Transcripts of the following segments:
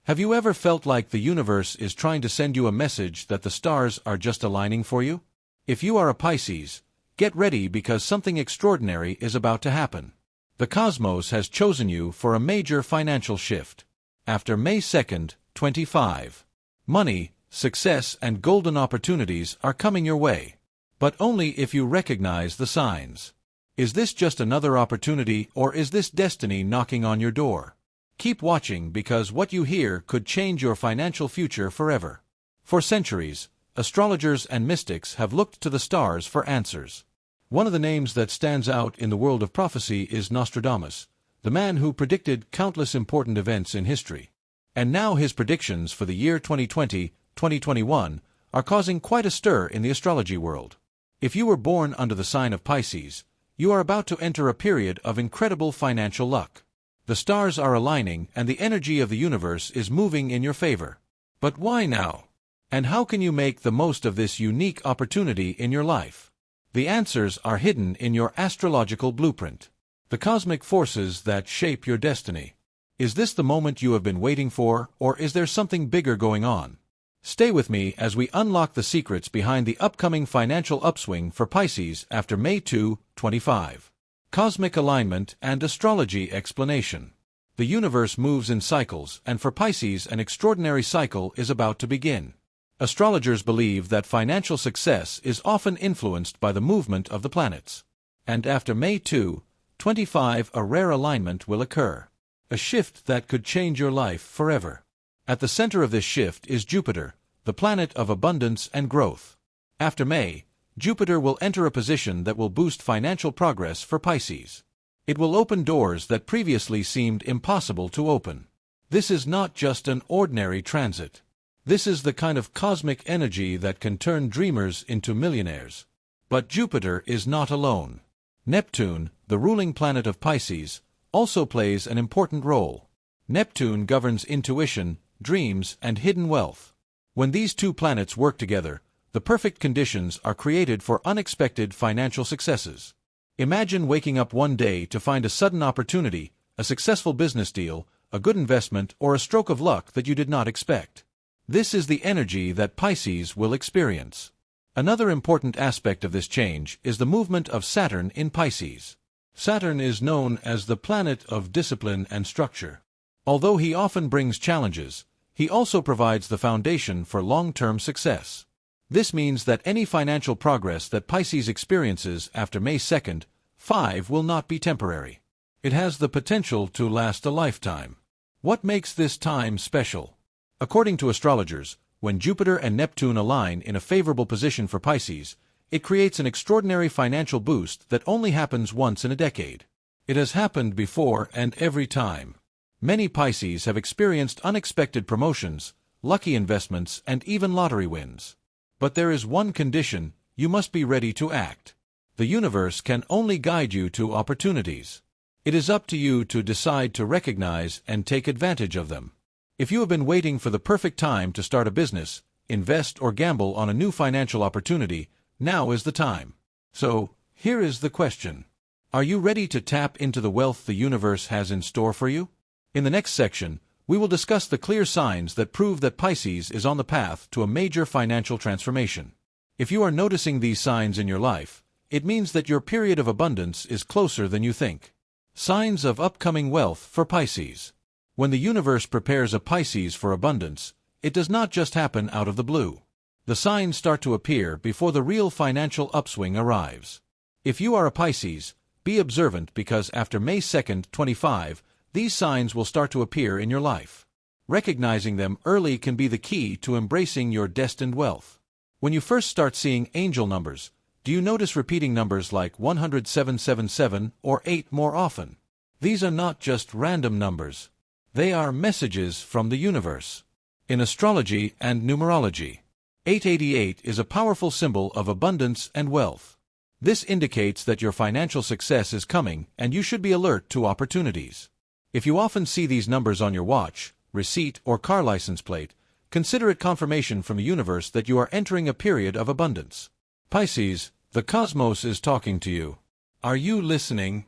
Have you ever felt like the universe is trying to send you a message that the stars are just aligning for you? If you are a Pisces, get ready because something extraordinary is about to happen. The cosmos has chosen you for a major financial shift. After May 2nd, 25. Money, success, and golden opportunities are coming your way. But only if you recognize the signs. Is this just another opportunity, or is this destiny knocking on your door? Keep watching because what you hear could change your financial future forever. For centuries, astrologers and mystics have looked to the stars for answers. One of the names that stands out in the world of prophecy is Nostradamus, the man who predicted countless important events in history. And now his predictions for the year 2020-2021 are causing quite a stir in the astrology world. If you were born under the sign of Pisces, you are about to enter a period of incredible financial luck. The stars are aligning and the energy of the universe is moving in your favor. But why now? And how can you make the most of this unique opportunity in your life? The answers are hidden in your astrological blueprint. The cosmic forces that shape your destiny. Is this the moment you have been waiting for, or is there something bigger going on? Stay with me as we unlock the secrets behind the upcoming financial upswing for Pisces after May 2, 25. Cosmic alignment and astrology explanation. The universe moves in cycles, and for Pisces an extraordinary cycle is about to begin. Astrologers believe that financial success is often influenced by the movement of the planets. And after May 2, 25, a rare alignment will occur. A shift that could change your life forever. At the center of this shift is Jupiter, the planet of abundance and growth. After May, Jupiter will enter a position that will boost financial progress for Pisces. It will open doors that previously seemed impossible to open. This is not just an ordinary transit. This is the kind of cosmic energy that can turn dreamers into millionaires. But Jupiter is not alone. Neptune, the ruling planet of Pisces, also plays an important role. Neptune governs intuition, dreams, and hidden wealth. When these two planets work together, the perfect conditions are created for unexpected financial successes. Imagine waking up one day to find a sudden opportunity, a successful business deal, a good investment, or a stroke of luck that you did not expect. This is the energy that Pisces will experience. Another important aspect of this change is the movement of Saturn in Pisces. Saturn is known as the planet of discipline and structure. Although he often brings challenges, he also provides the foundation for long-term success. This means that any financial progress that Pisces experiences after May 2nd, 5 will not be temporary. It has the potential to last a lifetime. What makes this time special? According to astrologers, when Jupiter and Neptune align in a favorable position for Pisces, it creates an extraordinary financial boost that only happens once in a decade. It has happened before and every time. Many Pisces have experienced unexpected promotions, lucky investments, and even lottery wins. But there is one condition: you must be ready to act. The universe can only guide you to opportunities. It is up to you to decide to recognize and take advantage of them. If you have been waiting for the perfect time to start a business, invest, or gamble on a new financial opportunity, now is the time. So, here is the question. Are you ready to tap into the wealth the universe has in store for you? In the next section, we will discuss the clear signs that prove that Pisces is on the path to a major financial transformation. If you are noticing these signs in your life, it means that your period of abundance is closer than you think. Signs of upcoming wealth for Pisces. When the universe prepares a Pisces for abundance, it does not just happen out of the blue. The signs start to appear before the real financial upswing arrives. If you are a Pisces, be observant because after May 2nd, 25, these signs will start to appear in your life. Recognizing them early can be the key to embracing your destined wealth. When you first start seeing angel numbers, do you notice repeating numbers like 10777 or 8 more often? These are not just random numbers. They are messages from the universe. In astrology and numerology, 888 is a powerful symbol of abundance and wealth. This indicates that your financial success is coming and you should be alert to opportunities. If you often see these numbers on your watch, receipt, or car license plate, consider it confirmation from the universe that you are entering a period of abundance. Pisces, the cosmos is talking to you. Are you listening?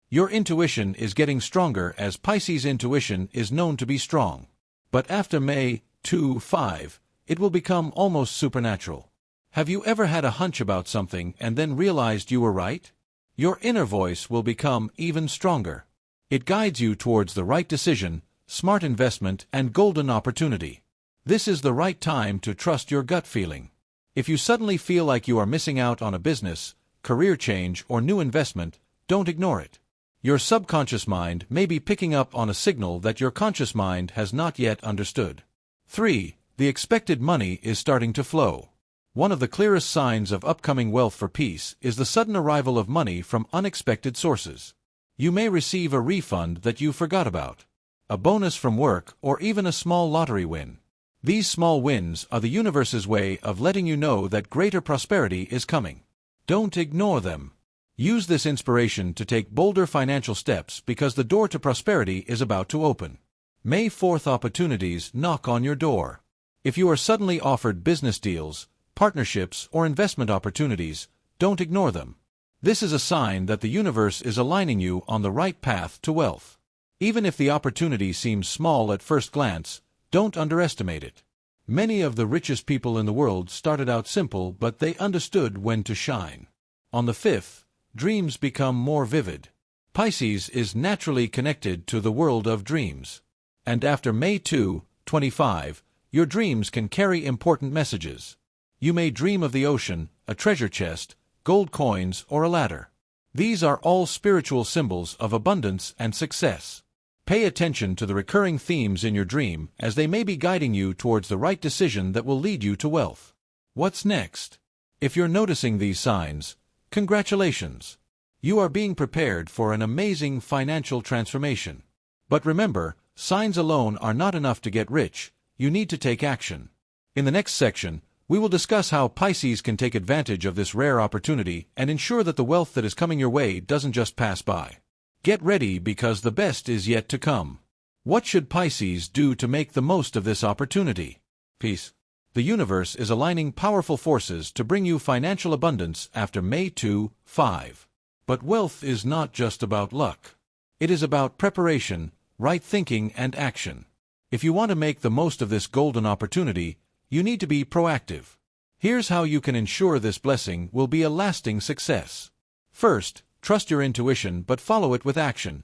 Your intuition is getting stronger as Pisces' intuition is known to be strong. But after May 2-5, it will become almost supernatural. Have you ever had a hunch about something and then realized you were right? Your inner voice will become even stronger. It guides you towards the right decision, smart investment, and golden opportunity. This is the right time to trust your gut feeling. If you suddenly feel like you are missing out on a business, career change, or new investment, don't ignore it. Your subconscious mind may be picking up on a signal that your conscious mind has not yet understood. 3. The expected money is starting to flow. One of the clearest signs of upcoming wealth for peace is the sudden arrival of money from unexpected sources. You may receive a refund that you forgot about, a bonus from work, or even a small lottery win. These small wins are the universe's way of letting you know that greater prosperity is coming. Don't ignore them. Use this inspiration to take bolder financial steps because the door to prosperity is about to open. May 4th opportunities knock on your door. If you are suddenly offered business deals, partnerships, or investment opportunities, don't ignore them. This is a sign that the universe is aligning you on the right path to wealth. Even if the opportunity seems small at first glance, don't underestimate it. Many of the richest people in the world started out simple, but they understood when to shine. On the 5th, dreams become more vivid. Pisces is naturally connected to the world of dreams. And after May 2-25, your dreams can carry important messages. You may dream of the ocean, a treasure chest, gold coins, or a ladder. These are all spiritual symbols of abundance and success. Pay attention to the recurring themes in your dream, as they may be guiding you towards the right decision that will lead you to wealth. What's next? If you're noticing these signs, congratulations! You are being prepared for an amazing financial transformation. But remember, signs alone are not enough to get rich. You need to take action. In the next section, we will discuss how Pisces can take advantage of this rare opportunity and ensure that the wealth that is coming your way doesn't just pass by. Get ready because the best is yet to come. What should Pisces do to make the most of this opportunity? Peace. The universe is aligning powerful forces to bring you financial abundance after May 2-5. But wealth is not just about luck. It is about preparation, right thinking, and action. If you want to make the most of this golden opportunity, you need to be proactive. Here's how you can ensure this blessing will be a lasting success. First, trust your intuition but follow it with action.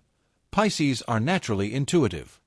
Pisces are naturally intuitive.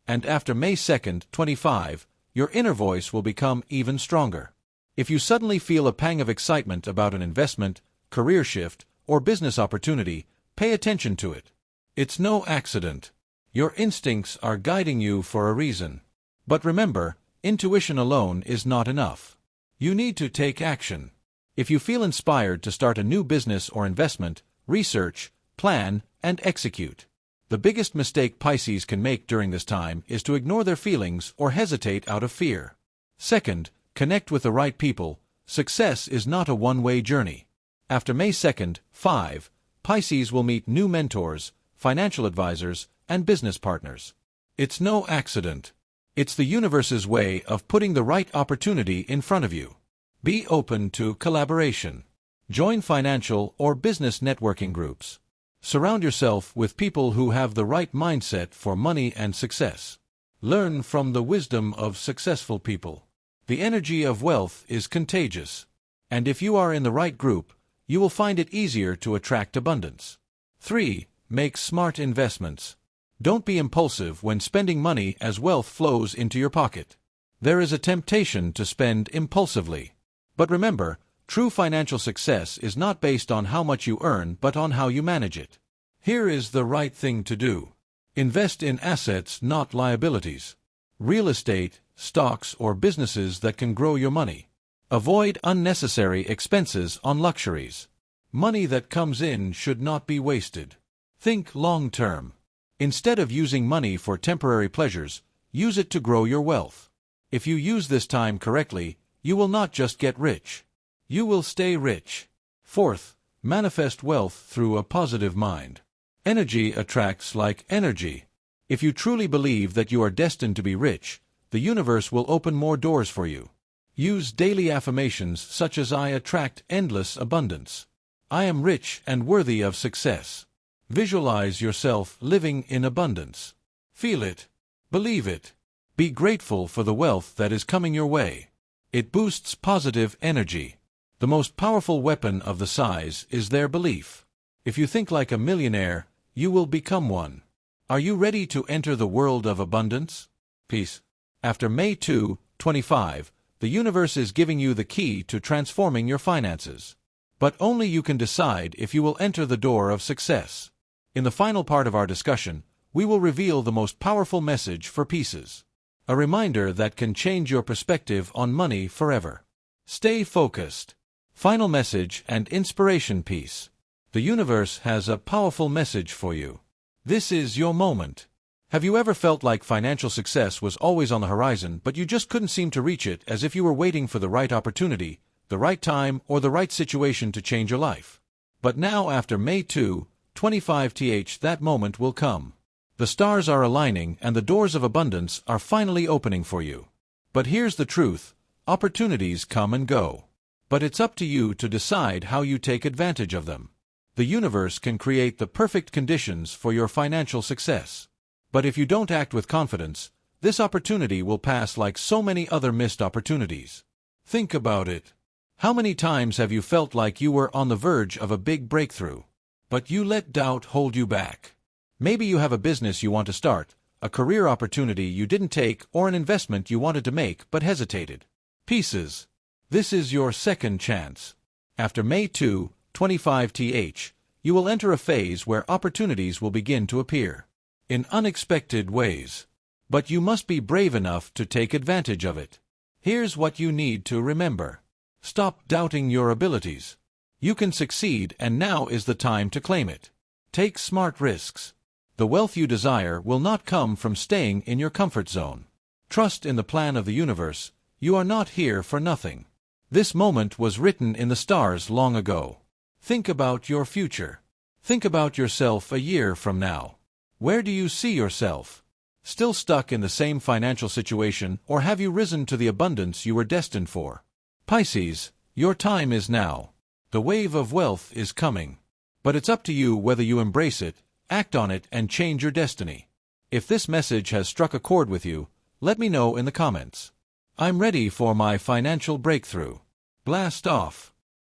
And after May 2-25, your inner voice will become even stronger. If you suddenly feel a pang of excitement about an investment, career shift, or business opportunity, pay attention to it. It's no accident. Your instincts are guiding you for a reason. But remember, intuition alone is not enough. You need to take action. If you feel inspired to start a new business or investment, research, plan, and execute. The biggest mistake Pisces can make during this time is to ignore their feelings or hesitate out of fear. Second, connect with the right people. Success is not a one-way journey. After May 2-5, Pisces will meet new mentors, financial advisors, and business partners. It's no accident. It's the universe's way of putting the right opportunity in front of you. Be open to collaboration. Join financial or business networking groups. Surround yourself with people who have the right mindset for money and success. Learn from the wisdom of successful people. The energy of wealth is contagious. And if you are in the right group, you will find it easier to attract abundance. 3. Make smart investments. Don't be impulsive when spending money as wealth flows into your pocket. There is a temptation to spend impulsively. But remember, true financial success is not based on how much you earn but on how you manage it. Here is the right thing to do. Invest in assets, not liabilities. Real estate, stocks, or businesses that can grow your money. Avoid unnecessary expenses on luxuries. Money that comes in should not be wasted. Think long-term. Instead of using money for temporary pleasures, use it to grow your wealth. If you use this time correctly, you will not just get rich. You will stay rich. Fourth, manifest wealth through a positive mind. Energy attracts like energy. If you truly believe that you are destined to be rich, the universe will open more doors for you. Use daily affirmations such as I attract endless abundance. I am rich and worthy of success. Visualize yourself living in abundance. Feel it. Believe it. Be grateful for the wealth that is coming your way. It boosts positive energy. The most powerful weapon of the size is their belief. If you think like a millionaire, you will become one. Are you ready to enter the world of abundance? Peace. After May 2, 25, the universe is giving you the key to transforming your finances. But only you can decide if you will enter the door of success. In the final part of our discussion, we will reveal the most powerful message for PISCES. A reminder that can change your perspective on money forever. Stay focused. Final message and inspiration piece. The universe has a powerful message for you. This is your moment. Have you ever felt like financial success was always on the horizon, but you just couldn't seem to reach it, as if you were waiting for the right opportunity, the right time, or the right situation to change your life? But now, after May 2, 25, that moment will come. The stars are aligning and the doors of abundance are finally opening for you. But here's the truth: opportunities come and go. But it's up to you to decide how you take advantage of them. The universe can create the perfect conditions for your financial success. But if you don't act with confidence, this opportunity will pass like so many other missed opportunities. Think about it. How many times have you felt like you were on the verge of a big breakthrough, but you let doubt hold you back? Maybe you have a business you want to start, a career opportunity you didn't take, or an investment you wanted to make but hesitated. PISCES. This is your second chance. After May 2, 25, you will enter a phase where opportunities will begin to appear in unexpected ways. But you must be brave enough to take advantage of it. Here's what you need to remember. Stop doubting your abilities. You can succeed, and now is the time to claim it. Take smart risks. The wealth you desire will not come from staying in your comfort zone. Trust in the plan of the universe. You are not here for nothing. This moment was written in the stars long ago. Think about your future. Think about yourself a year from now. Where do you see yourself? Still stuck in the same financial situation, or have you risen to the abundance you were destined for? Pisces, your time is now. The wave of wealth is coming. But it's up to you whether you embrace it, act on it, and change your destiny. If this message has struck a chord with you, let me know in the comments. I'm ready for my financial breakthrough. Blast off.